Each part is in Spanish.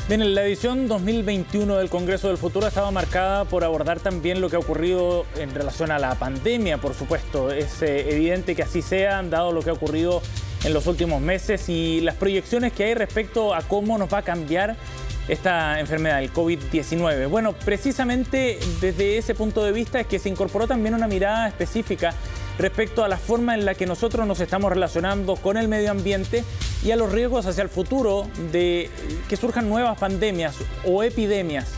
Bien, la edición 2021 del Congreso del Futuro estaba marcada por abordar también lo que ha ocurrido en relación a la pandemia, por supuesto. Es evidente que así sea, dado lo que ha ocurrido en los últimos meses y las proyecciones que hay respecto a cómo nos va a cambiar esta enfermedad, el COVID-19. Bueno, precisamente desde ese punto de vista es que se incorporó también una mirada específica respecto a la forma en la que nosotros nos estamos relacionando con el medio ambiente y a los riesgos hacia el futuro de que surjan nuevas pandemias o epidemias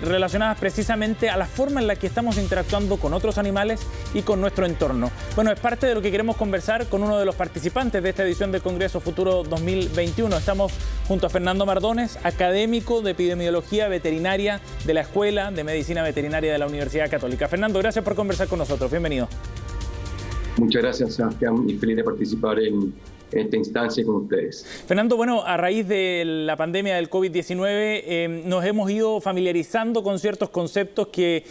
relacionadas precisamente a la forma en la que estamos interactuando con otros animales y con nuestro entorno. Bueno, es parte de lo que queremos conversar con uno de los participantes de esta edición del Congreso Futuro 2021. Estamos junto a Fernando Mardones, académico de epidemiología veterinaria de la Escuela de Medicina Veterinaria de la Universidad Católica. Fernando, gracias por conversar con nosotros. Bienvenido. Muchas gracias, Sebastián, y feliz de participar en esta instancia con ustedes. Fernando, bueno, a raíz de la pandemia del COVID-19 nos hemos ido familiarizando con ciertos conceptos que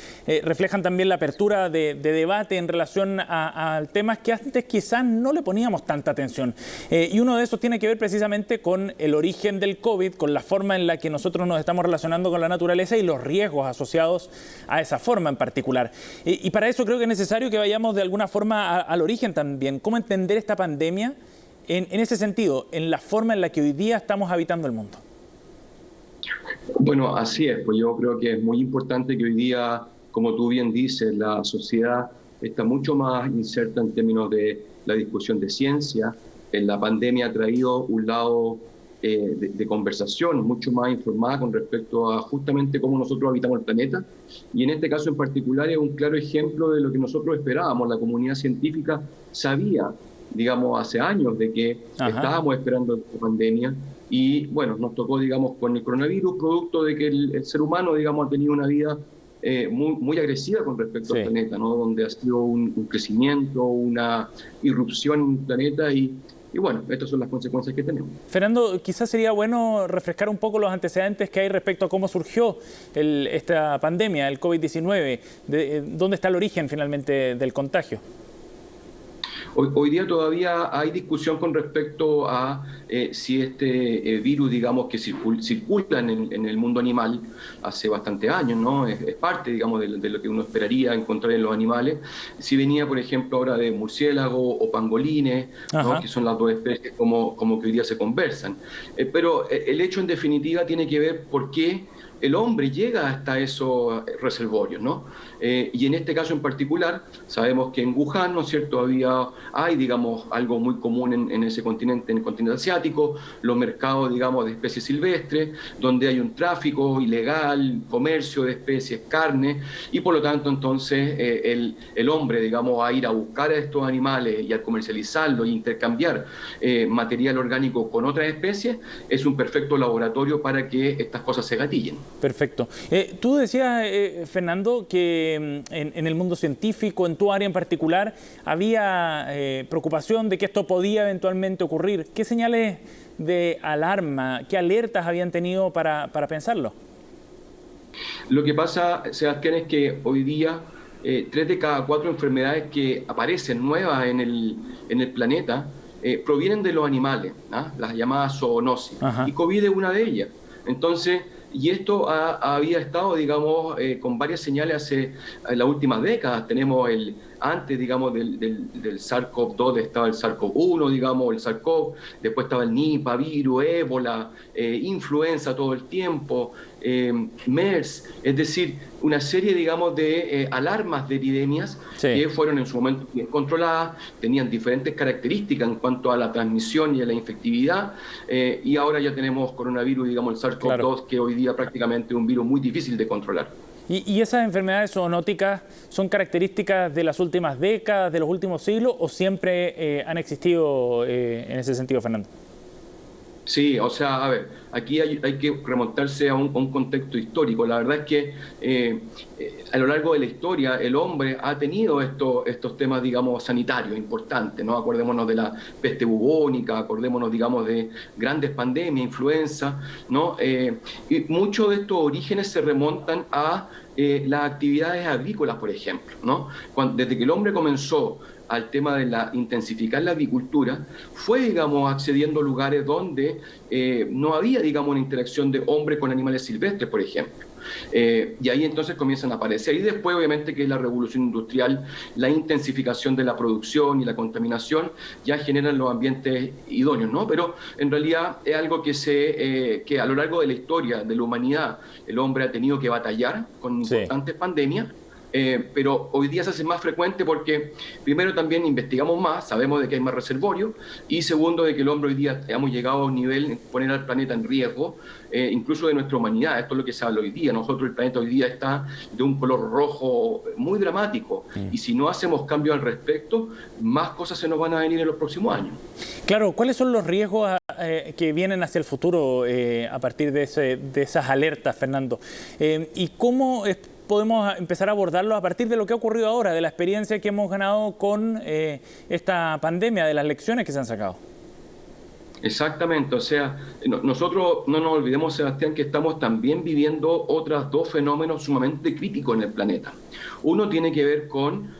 reflejan también la apertura de debate en relación a temas que antes quizás no le poníamos tanta atención. Y uno de esos tiene que ver precisamente con el origen del COVID, con la forma en la que nosotros nos estamos relacionando con la naturaleza y los riesgos asociados a esa forma en particular. Y para eso creo que es necesario que vayamos de alguna forma al origen también. ¿Cómo entender esta pandemia? En ese sentido, en la forma en la que hoy día estamos habitando el mundo. Bueno, así es. Pues yo creo que es muy importante que hoy día, como tú bien dices, la sociedad está mucho más inserta en términos de la discusión de ciencia. La pandemia ha traído un lado de conversación mucho más informada con respecto a justamente cómo nosotros habitamos el planeta. Y en este caso en particular es un claro ejemplo de lo que nosotros esperábamos. La comunidad científica sabía, digamos, hace años de que estábamos esperando esta pandemia y, bueno, nos tocó, digamos, con el coronavirus, producto de que el ser humano, digamos, ha tenido una vida muy agresiva con respecto al planeta, ¿no? Donde ha sido un crecimiento, una irrupción en el planeta y bueno, estas son las consecuencias que tenemos. Fernando, quizás sería bueno refrescar un poco los antecedentes que hay respecto a cómo surgió esta pandemia, el COVID-19, ¿dónde está el origen finalmente del contagio? Hoy día todavía hay discusión con respecto a si este virus, digamos, que circula en el mundo animal hace bastante años, ¿no? Es parte, digamos, de lo que uno esperaría encontrar en los animales. Si venía, por ejemplo, ahora de murciélago o pangolines, ¿no? Que son las dos especies como que hoy día se conversan. Pero el hecho, en definitiva, tiene que ver por qué el hombre llega hasta esos reservorios, ¿no? Y en este caso en particular, sabemos que en Wuhan, ¿no es cierto?, hay, digamos, algo muy común en ese continente, en el continente asiático, los mercados, digamos, de especies silvestres, donde hay un tráfico ilegal, comercio de especies, carne, y por lo tanto, entonces, el hombre, digamos, a ir a buscar a estos animales y a comercializarlos e intercambiar material orgánico con otras especies, es un perfecto laboratorio para que estas cosas se gatillen. Perfecto. Tú decías, Fernando, que en el mundo científico, en tu área en particular, había preocupación de que esto podía eventualmente ocurrir. ¿Qué señales de alarma, qué alertas habían tenido para pensarlo? Lo que pasa, Sebastián, es que hoy día 3 de cada 4 enfermedades que aparecen nuevas en el planeta provienen de los animales, ¿no? Las llamadas zoonosis. Y COVID es una de ellas. Entonces, y esto había estado, digamos, con varias señales en las últimas décadas. Tenemos antes, digamos, del SARS-CoV-2 estaba el SARS-CoV-1, digamos, el SARS-CoV, después estaba el Nipah, virus, ébola, influenza todo el tiempo, MERS, es decir, una serie, digamos, de alarmas de epidemias que fueron en su momento bien controladas, tenían diferentes características en cuanto a la transmisión y a la infectividad, y ahora ya tenemos coronavirus, digamos, el SARS-CoV-2, que hoy día prácticamente es un virus muy difícil de controlar. ¿Y esas enfermedades zoonóticas son características de las últimas décadas, de los últimos siglos, o siempre han existido en ese sentido, Fernando? Sí, o sea, a ver, aquí hay que remontarse a un contexto histórico. La verdad es que a lo largo de la historia el hombre ha tenido estos temas, digamos, sanitarios importantes, ¿no? Acordémonos de la peste bubónica, acordémonos, digamos, de grandes pandemias, influenza, ¿no? Y muchos de estos orígenes se remontan a las actividades agrícolas, por ejemplo, ¿no? Desde que el hombre comenzó al tema de intensificar la agricultura, fue, digamos, accediendo a lugares donde no había, digamos, una interacción de hombre con animales silvestres, por ejemplo. Y ahí entonces comienzan a aparecer. Y después, obviamente, que es la revolución industrial, la intensificación de la producción y la contaminación, ya generan los ambientes idóneos, ¿no? Pero en realidad es algo que a lo largo de la historia de la humanidad el hombre ha tenido que batallar con importantes pandemias. Pero hoy día se hace más frecuente porque, primero, también investigamos más, sabemos de que hay más reservorios, y segundo, de que el hombre hoy día hemos llegado a un nivel de poner al planeta en riesgo, incluso de nuestra humanidad. Esto es lo que se habla hoy día. Nosotros, el planeta hoy día está de un color rojo muy dramático, y si no hacemos cambios al respecto, más cosas se nos van a venir en los próximos años. Claro, ¿cuáles son los riesgos que vienen hacia el futuro a partir de esas alertas, Fernando? ¿Y cómo podemos empezar a abordarlo a partir de lo que ha ocurrido ahora, de la experiencia que hemos ganado con esta pandemia, de las lecciones que se han sacado? Exactamente, o sea, nosotros no nos olvidemos, Sebastián, que estamos también viviendo otros dos fenómenos sumamente críticos en el planeta. Uno tiene que ver con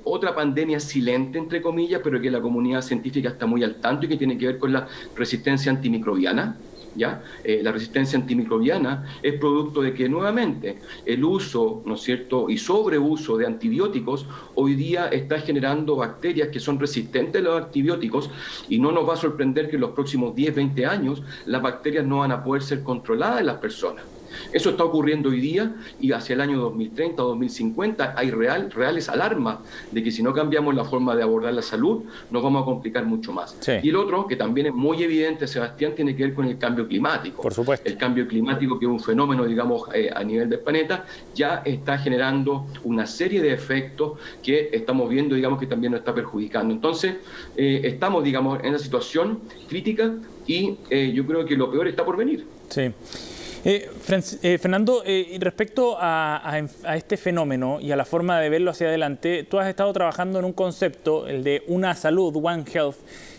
otra pandemia silente, entre comillas, pero que la comunidad científica está muy al tanto, y que tiene que ver con la resistencia antimicrobiana. ¿Ya? La resistencia antimicrobiana es producto de que nuevamente el uso, ¿no es cierto?, y sobreuso de antibióticos hoy día está generando bacterias que son resistentes a los antibióticos, y no nos va a sorprender que en los próximos 10, 20 años las bacterias no van a poder ser controladas en las personas. Eso está ocurriendo hoy día, y hacia el año 2030 o 2050 hay reales alarmas de que si no cambiamos la forma de abordar la salud, nos vamos a complicar mucho más. Sí. Y el otro, que también es muy evidente, Sebastián, tiene que ver con el cambio climático. Por supuesto. El cambio climático, que es un fenómeno, digamos, a nivel del planeta, ya está generando una serie de efectos que estamos viendo, digamos, que también nos está perjudicando. Entonces, estamos, digamos, en una situación crítica, y yo creo que lo peor está por venir. Sí. Fernando, respecto a este fenómeno y a la forma de verlo hacia adelante, tú has estado trabajando en un concepto, el de Una Salud, One Health,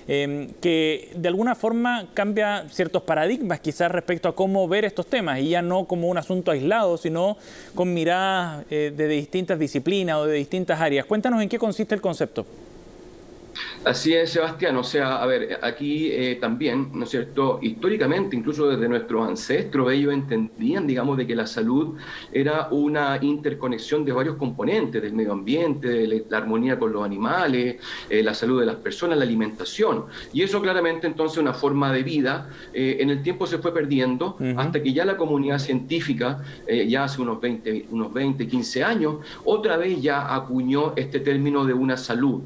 que de alguna forma cambia ciertos paradigmas quizás respecto a cómo ver estos temas, y ya no como un asunto aislado, sino con miradas de distintas disciplinas o de distintas áreas. Cuéntanos en qué consiste el concepto. Así es, Sebastián. O sea, a ver, aquí también, ¿no es cierto?, históricamente, incluso desde nuestros ancestros, ellos entendían, digamos, de que la salud era una interconexión de varios componentes, del medio ambiente, de la armonía con los animales, la salud de las personas, la alimentación. Y eso claramente entonces una forma de vida en el tiempo se fue perdiendo, hasta que ya la comunidad científica, ya hace unos 20, 15 años, otra vez ya acuñó este término de una salud.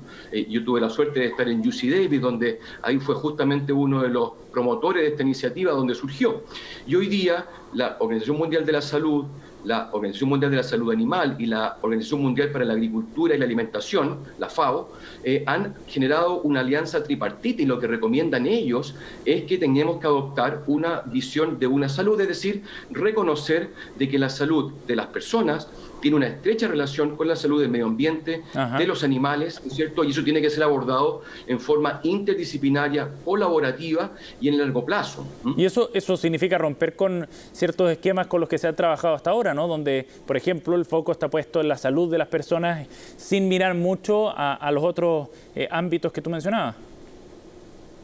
Yo tuve la suerte de estar en UC Davis, donde ahí fue justamente uno de los promotores de esta iniciativa donde surgió. Y hoy día la Organización Mundial de la Salud, la Organización Mundial de la Salud Animal y la Organización Mundial para la Agricultura y la Alimentación, la FAO, han generado una alianza tripartita, y lo que recomiendan ellos es que tenemos que adoptar una visión de una salud, es decir, reconocer de que la salud de las personas tiene una estrecha relación con la salud del medio ambiente, de los animales, ¿no es cierto? Y eso tiene que ser abordado en forma interdisciplinaria, colaborativa y en el largo plazo. Y eso significa romper con ciertos esquemas con los que se ha trabajado hasta ahora, ¿no? Donde, por ejemplo, el foco está puesto en la salud de las personas sin mirar mucho a los otros ámbitos que tú mencionabas.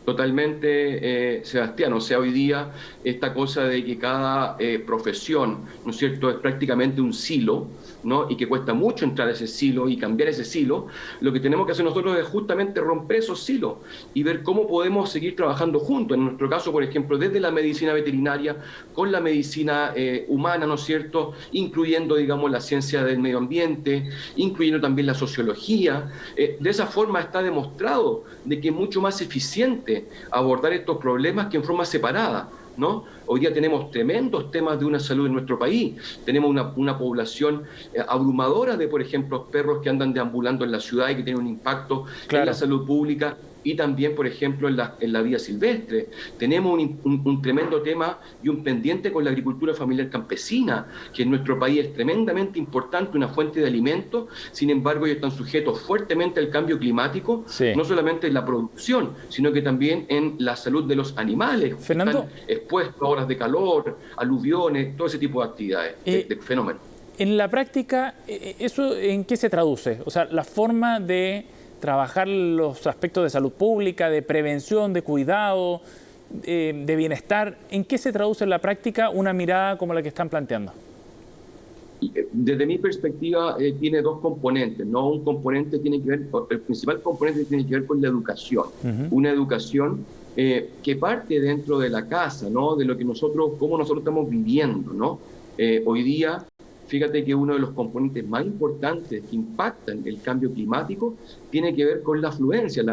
Totalmente, Sebastián. O sea, hoy día esta cosa de que cada profesión, ¿no es cierto?, es prácticamente un silo, ¿no?, y que cuesta mucho entrar a ese silo y cambiar ese silo, lo que tenemos que hacer nosotros es justamente romper esos silos y ver cómo podemos seguir trabajando juntos. En nuestro caso, por ejemplo, desde la medicina veterinaria con la medicina humana, ¿no es cierto?, incluyendo, digamos, la ciencia del medio ambiente, incluyendo también la sociología. De esa forma está demostrado de que es mucho más eficiente abordar estos problemas que en forma separada, ¿no? Hoy día tenemos tremendos temas de una salud en nuestro país. Tenemos una población abrumadora de, por ejemplo, perros que andan deambulando en la ciudad y que tienen un impacto en la salud pública, y también, por ejemplo, en la vida silvestre. Tenemos un tremendo tema y un pendiente con la agricultura familiar campesina, que en nuestro país es tremendamente importante, una fuente de alimentos. Sin embargo, ellos están sujetos fuertemente al cambio climático, no solamente en la producción, sino que también en la salud de los animales. Fernando, están expuestos a horas de calor, aluviones, todo ese tipo de actividades, de fenómenos. En la práctica, ¿eso en qué se traduce? O sea, la forma de trabajar los aspectos de salud pública, de prevención, de cuidado, de bienestar. ¿En qué se traduce en la práctica una mirada como la que están planteando? Desde mi perspectiva, tiene dos componentes, ¿no? Un componente tiene que ver, el principal componente tiene que ver con la educación. Una educación que parte dentro de la casa, ¿no? De lo que cómo nosotros estamos viviendo, ¿no? Hoy día, fíjate que uno de los componentes más importantes que impactan el cambio climático tiene que ver con la afluencia.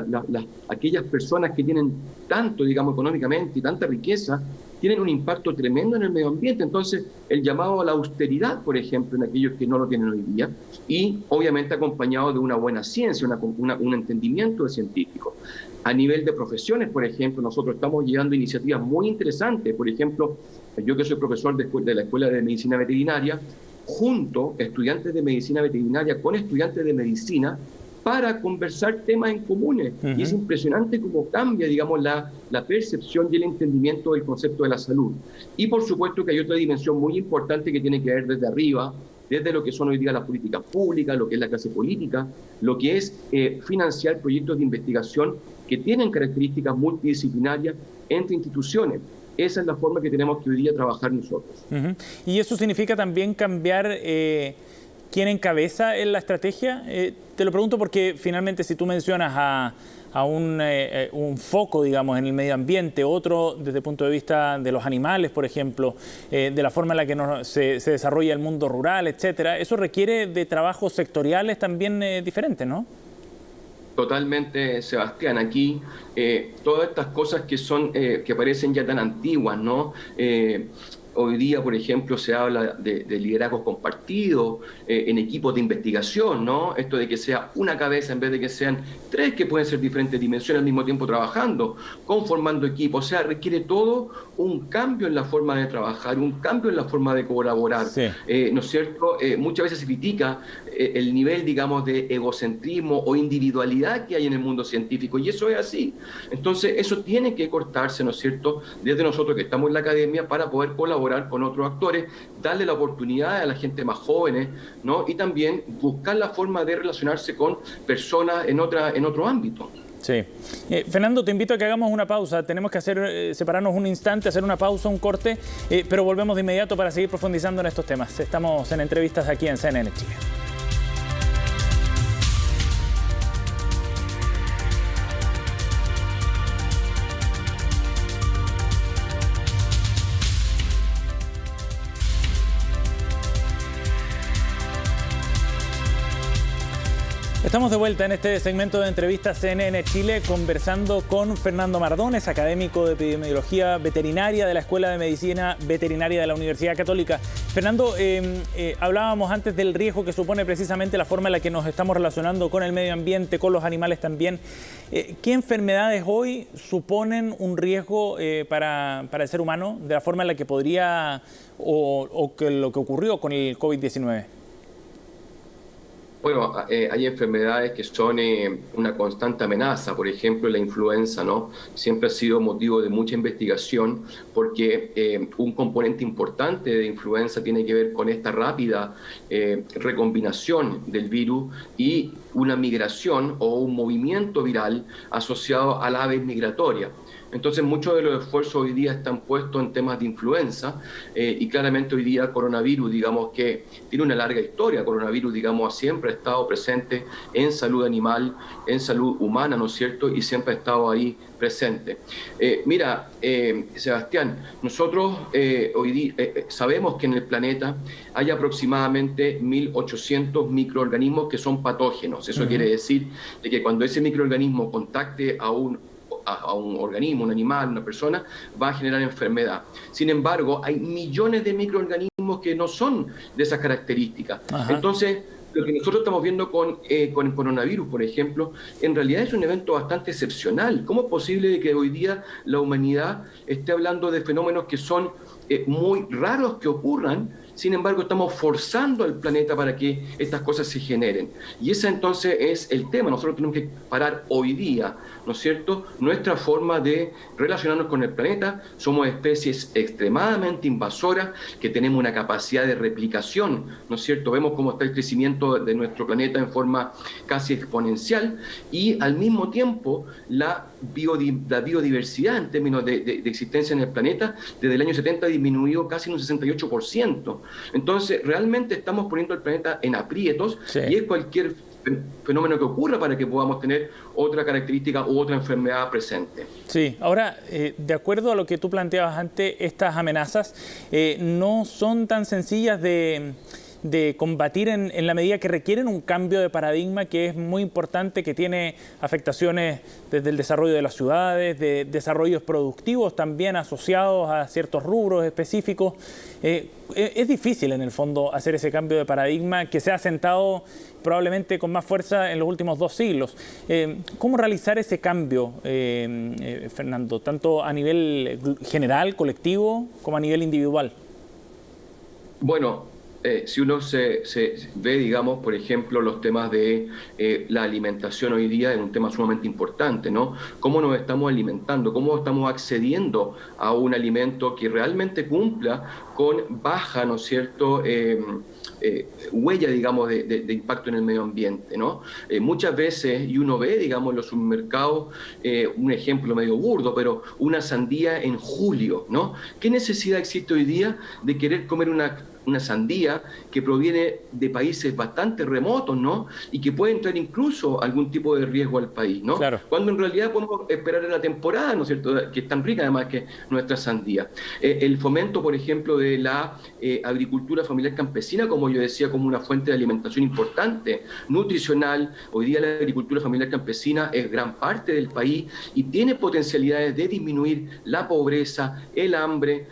Aquellas personas que tienen tanto, digamos, económicamente y tanta riqueza, tienen un impacto tremendo en el medio ambiente. Entonces, el llamado a la austeridad, por ejemplo, en aquellos que no lo tienen hoy día, y obviamente acompañado de una buena ciencia, un entendimiento de científico. A nivel de profesiones, por ejemplo, nosotros estamos llevando iniciativas muy interesantes. Por ejemplo, yo que soy profesor de la Escuela de Medicina Veterinaria, junto estudiantes de medicina veterinaria con estudiantes de medicina para conversar temas en comunes. Y es impresionante cómo cambia, digamos, la percepción y el entendimiento del concepto de la salud. Y por supuesto que hay otra dimensión muy importante que tiene que ver desde arriba, desde lo que son hoy día las políticas públicas, lo que es la clase política, lo que es financiar proyectos de investigación que tienen características multidisciplinarias entre instituciones. Esa es la forma que tenemos que hoy día trabajar nosotros. ¿Y eso significa también cambiar quién encabeza en la estrategia? Te lo pregunto porque finalmente si tú mencionas a un foco, digamos, en el medio ambiente, otro desde el punto de vista de los animales, por ejemplo, de la forma en la que se desarrolla el mundo rural, etcétera, eso requiere de trabajos sectoriales también diferentes, ¿no? Totalmente, Sebastián. Aquí todas estas cosas que parecen ya tan antiguas, ¿no? Hoy día, por ejemplo, se habla de liderazgos compartidos en equipos de investigación, ¿no? Esto de que sea una cabeza en vez de que sean tres que pueden ser diferentes dimensiones al mismo tiempo trabajando, conformando equipos. O sea, requiere todo un cambio en la forma de trabajar, un cambio en la forma de colaborar. Sí. ¿No es cierto? Muchas veces se critica el nivel, digamos, de egocentrismo o individualidad que hay en el mundo científico, y eso es así. Entonces, eso tiene que cortarse, ¿no es cierto?, desde nosotros que estamos en la academia para poder colaborar con otros actores, darle la oportunidad a la gente más jóvenes, ¿no? Y también buscar la forma de relacionarse con personas en otro ámbito. Sí. Fernando, te invito a que hagamos una pausa. Tenemos que separarnos un instante, hacer una pausa, un corte, pero volvemos de inmediato para seguir profundizando en estos temas. Estamos en entrevistas aquí en CNN Chile. Estamos de vuelta en este segmento de entrevistas CNN Chile conversando con Fernando Mardones, académico de epidemiología veterinaria de la Escuela de Medicina Veterinaria de la Universidad Católica. Fernando, hablábamos antes del riesgo que supone precisamente la forma en la que nos estamos relacionando con el medio ambiente, con los animales también. ¿Qué enfermedades hoy suponen un riesgo para el ser humano de la forma en la que podría o que lo que ocurrió con el COVID-19? Bueno, hay enfermedades que son una constante amenaza. Por ejemplo, la influenza, ¿no? Siempre ha sido motivo de mucha investigación porque un componente importante de influenza tiene que ver con esta rápida recombinación del virus y una migración o un movimiento viral asociado a la ave migratoria. Entonces, muchos de los esfuerzos hoy día están puestos en temas de influenza y claramente hoy día coronavirus, digamos que tiene una larga historia. Coronavirus, digamos, siempre ha estado presente en salud animal, en salud humana, ¿no es cierto? Y siempre ha estado ahí presente. Mira, Sebastián, nosotros hoy día sabemos que en el planeta hay aproximadamente 1.800 microorganismos que son patógenos. Eso quiere decir de que cuando ese microorganismo contacte a un organismo, un animal, una persona, va a generar enfermedad. Sin embargo, hay millones de microorganismos que no son de esas características. Ajá. Entonces, lo que nosotros estamos viendo con el coronavirus, por ejemplo, en realidad es un evento bastante excepcional. ¿Cómo es posible que hoy día la humanidad esté hablando de fenómenos que son muy raros que ocurran sin embargo estamos forzando al planeta para que estas cosas se generen. Y ese entonces es el tema. Nosotros tenemos que parar hoy día, ¿no es cierto?, nuestra forma de relacionarnos con el planeta. Somos especies extremadamente invasoras, que tenemos una capacidad de replicación, ¿no es cierto? Vemos cómo está el crecimiento de nuestro planeta en forma casi exponencial, y al mismo tiempo la biodiversidad en términos de existencia en el planeta desde el año 70 ha disminuido casi un 68%. Entonces realmente estamos poniendo el planeta en aprietos, sí, y es cualquier fenómeno que ocurra para que podamos tener otra característica u otra enfermedad presente. Sí, ahora, de acuerdo a lo que tú planteabas antes, estas amenazas no son tan sencillas de combatir en la medida que requieren un cambio de paradigma que es muy importante, que tiene afectaciones desde el desarrollo de las ciudades, de desarrollos productivos también asociados a ciertos rubros específicos. Es difícil en el fondo hacer ese cambio de paradigma que se ha asentado probablemente con más fuerza en los últimos 2 siglos. ¿Cómo realizar ese cambio, Fernando, tanto a nivel general, colectivo, como a nivel individual? Bueno, si uno se ve, digamos, por ejemplo, los temas de la alimentación hoy día, es un tema sumamente importante, ¿no? ¿Cómo nos estamos alimentando? ¿Cómo estamos accediendo a un alimento que realmente cumpla con baja, ¿no es cierto?, huella, digamos, de impacto en el medio ambiente, ¿no? Muchas veces, y uno ve, digamos, en los supermercados, un ejemplo medio burdo, pero una sandía en julio, ¿no? ¿Qué necesidad existe hoy día de querer comer una sandía que proviene de países bastante remotos, ¿no?, y que puede entrar incluso algún tipo de riesgo al país, ¿no? Claro. Cuando en realidad podemos esperar en la temporada, ¿no es cierto?, que es tan rica además que nuestra sandía. El fomento, por ejemplo, de la agricultura familiar campesina, como yo decía, como una fuente de alimentación importante, nutricional. Hoy día la agricultura familiar campesina es gran parte del país y tiene potencialidades de disminuir la pobreza, el hambre,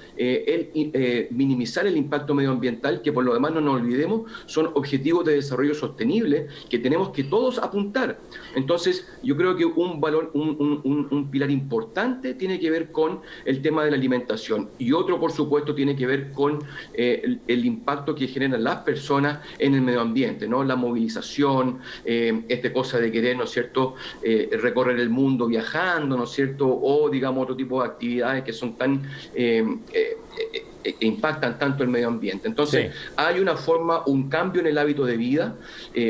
minimizar el impacto medioambiental, que por lo demás no nos olvidemos, son objetivos de desarrollo sostenible que tenemos que todos apuntar. Entonces, yo creo que un pilar importante tiene que ver con el tema de la alimentación, y otro, por supuesto, tiene que ver con el impacto que generan las personas en el medio ambiente, ¿no? La movilización, esta cosa de querer, ¿no es cierto?, recorrer el mundo viajando, ¿no es cierto?, o, digamos, otro tipo de actividades que son tan impactan tanto el medio ambiente. Entonces, sí, hay una forma, un cambio en el hábito de vida,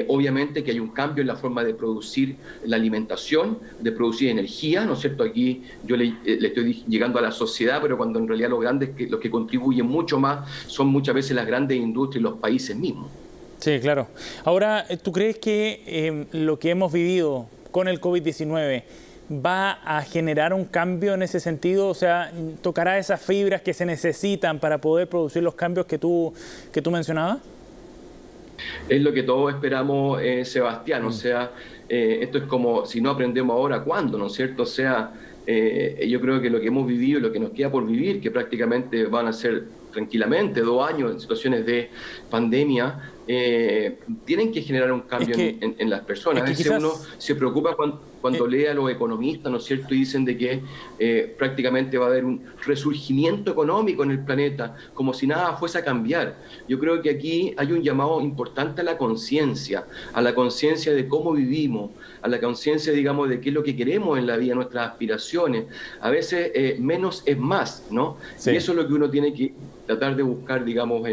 obviamente que hay un cambio en la forma de producir la alimentación, de producir energía, ¿no es cierto? Aquí yo le estoy llegando a la sociedad, pero cuando en realidad los que contribuyen mucho más son muchas veces las grandes industrias y los países mismos. Sí, claro. Ahora, ¿tú crees que lo que hemos vivido con el COVID-19 va a generar un cambio en ese sentido? O sea, ¿tocará esas fibras que se necesitan para poder producir los cambios que tú mencionabas? Es lo que todos esperamos, Sebastián. O sea, esto es como, si no aprendemos ahora, ¿cuándo? ¿No es cierto? O sea, yo creo que lo que hemos vivido, lo que nos queda por vivir, que prácticamente van a ser tranquilamente 2 años en situaciones de pandemia, tienen que generar un cambio en las personas. A veces uno se preocupa cuando lee a los economistas, ¿no es cierto?, y dicen de que prácticamente va a haber un resurgimiento económico en el planeta, como si nada fuese a cambiar. Yo creo que aquí hay un llamado importante a la conciencia de cómo vivimos, a la conciencia, digamos, de qué es lo que queremos en la vida, nuestras aspiraciones. A veces menos es más, ¿no? Sí. Y eso es lo que uno tiene que tratar de buscar, digamos,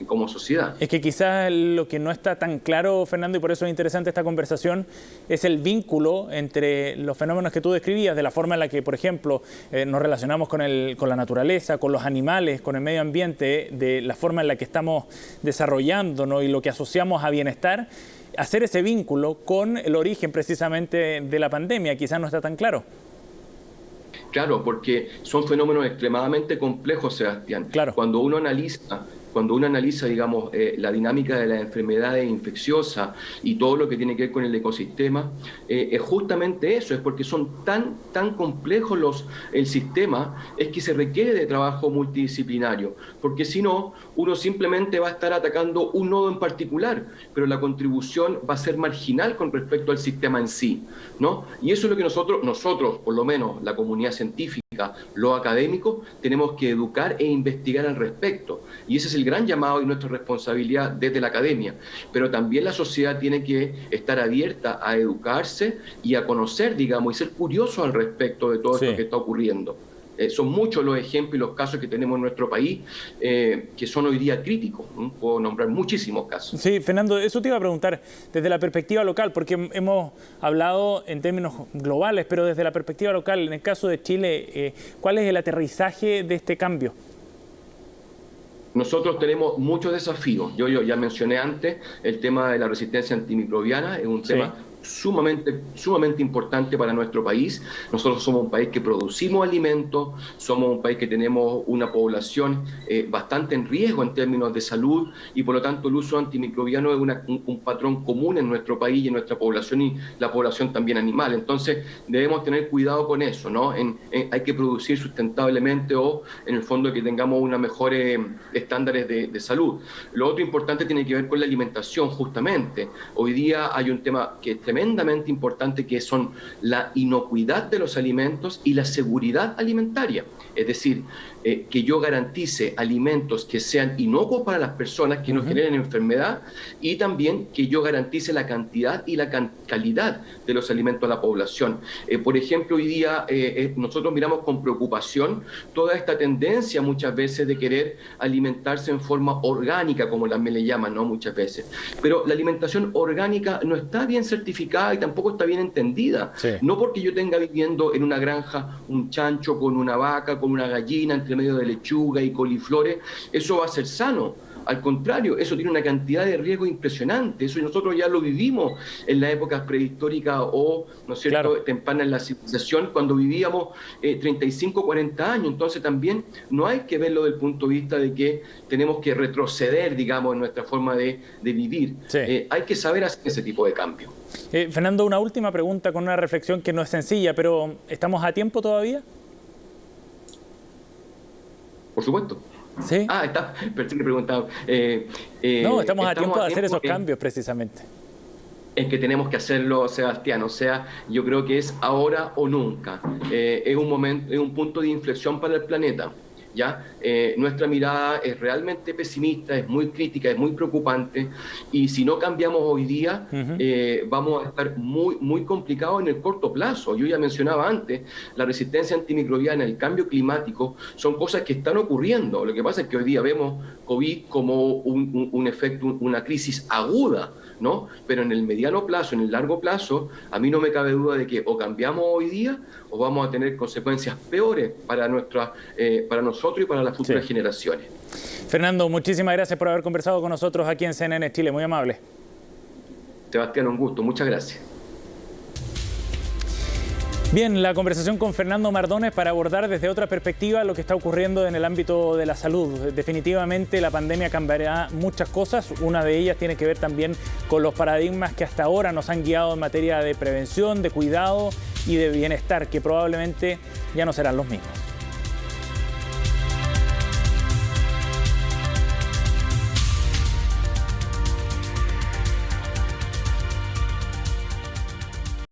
como sociedad. Es que quizás lo que no está tan claro, Fernando, y por eso es interesante esta conversación, es el vínculo entre los fenómenos que tú describías, de la forma en la que, por ejemplo, nos relacionamos con la naturaleza, con los animales, con el medio ambiente, de la forma en la que estamos desarrollándonos y lo que asociamos a bienestar. Hacer ese vínculo con el origen precisamente de la pandemia quizás no está tan claro. Claro, porque son fenómenos extremadamente complejos, Sebastián. Claro. Cuando uno analiza, digamos, la dinámica de las enfermedades infecciosas y todo lo que tiene que ver con el ecosistema, es justamente eso, es porque son tan complejos el sistema, es que se requiere de trabajo multidisciplinario, porque si no, uno simplemente va a estar atacando un nodo en particular, pero la contribución va a ser marginal con respecto al sistema en sí, ¿no? Y eso es lo que nosotros, por lo menos la comunidad científica, lo académico, tenemos que educar e investigar al respecto. Y ese es el gran llamado y nuestra responsabilidad desde la academia. Pero también la sociedad tiene que estar abierta a educarse y a conocer, digamos, y ser curioso al respecto de todo esto que está ocurriendo. Son muchos los ejemplos y los casos que tenemos en nuestro país que son hoy día críticos. Puedo nombrar muchísimos casos. Sí, Fernando, eso te iba a preguntar desde la perspectiva local, porque hemos hablado en términos globales, pero desde la perspectiva local, en el caso de Chile, ¿cuál es el aterrizaje de este cambio? Nosotros tenemos muchos desafíos. Yo ya mencioné antes el tema de la resistencia antimicrobiana, es un tema sumamente importante para nuestro país. Nosotros somos un país que producimos alimentos, somos un país que tenemos una población bastante en riesgo en términos de salud y por lo tanto el uso antimicrobiano es un patrón común en nuestro país y en nuestra población y la población también animal. Entonces debemos tener cuidado con eso, ¿no? Hay que producir sustentablemente o en el fondo que tengamos unos mejores estándares de salud. Lo otro importante tiene que ver con la alimentación justamente. Hoy día hay un tema que es tremendamente importante que son la inocuidad de los alimentos y la seguridad alimentaria. Es decir, que yo garantice alimentos que sean inocuos para las personas, que no generen enfermedad y también que yo garantice la cantidad y la calidad de los alimentos a la población. Por ejemplo, hoy día nosotros miramos con preocupación toda esta tendencia muchas veces de querer alimentarse en forma orgánica, como también le llaman, ¿no? Muchas veces. Pero la alimentación orgánica no está bien certificada y tampoco está bien entendida. No porque yo tenga viviendo en una granja un chancho con una vaca, con una gallina, entre medio de lechuga y coliflores, eso va a ser sano. Al contrario, eso tiene una cantidad de riesgo impresionante. Eso nosotros ya lo vivimos en las épocas prehistóricas o, ¿no es cierto?, temprana en la civilización, cuando vivíamos 35, 40 años. Entonces también no hay que verlo desde el punto de vista de que tenemos que retroceder, digamos, en nuestra forma de vivir. Hay que saber hacer ese tipo de cambio. Fernando, una última pregunta con una reflexión que no es sencilla, pero ¿estamos a tiempo todavía? Por supuesto. ¿Sí? Pensé que preguntaba. No, estamos a tiempo de hacer esos cambios precisamente. Es que tenemos que hacerlo, Sebastián. O sea, yo creo que es ahora o nunca. Es un momento, es un punto de inflexión para el planeta. ¿Ya? Nuestra mirada es realmente pesimista, es muy crítica, es muy preocupante y si no cambiamos hoy día vamos a estar muy complicados en el corto plazo. Yo ya mencionaba antes, la resistencia antimicrobiana, el cambio climático, son cosas que están ocurriendo. Lo que pasa es que hoy día vemos COVID como un efecto, una crisis aguda, ¿no? Pero en el mediano plazo, en el largo plazo, a mí no me cabe duda de que o cambiamos hoy día o vamos a tener consecuencias peores para nosotros y para las futuras generaciones. Fernando, muchísimas gracias por haber conversado con nosotros aquí en CNN Chile, muy amable. Sebastián, un gusto, muchas gracias. Bien, la conversación con Fernando Mardones para abordar desde otra perspectiva lo que está ocurriendo en el ámbito de la salud. Definitivamente la pandemia cambiará muchas cosas. Una de ellas tiene que ver también con los paradigmas que hasta ahora nos han guiado en materia de prevención, de cuidado y de bienestar, que probablemente ya no serán los mismos.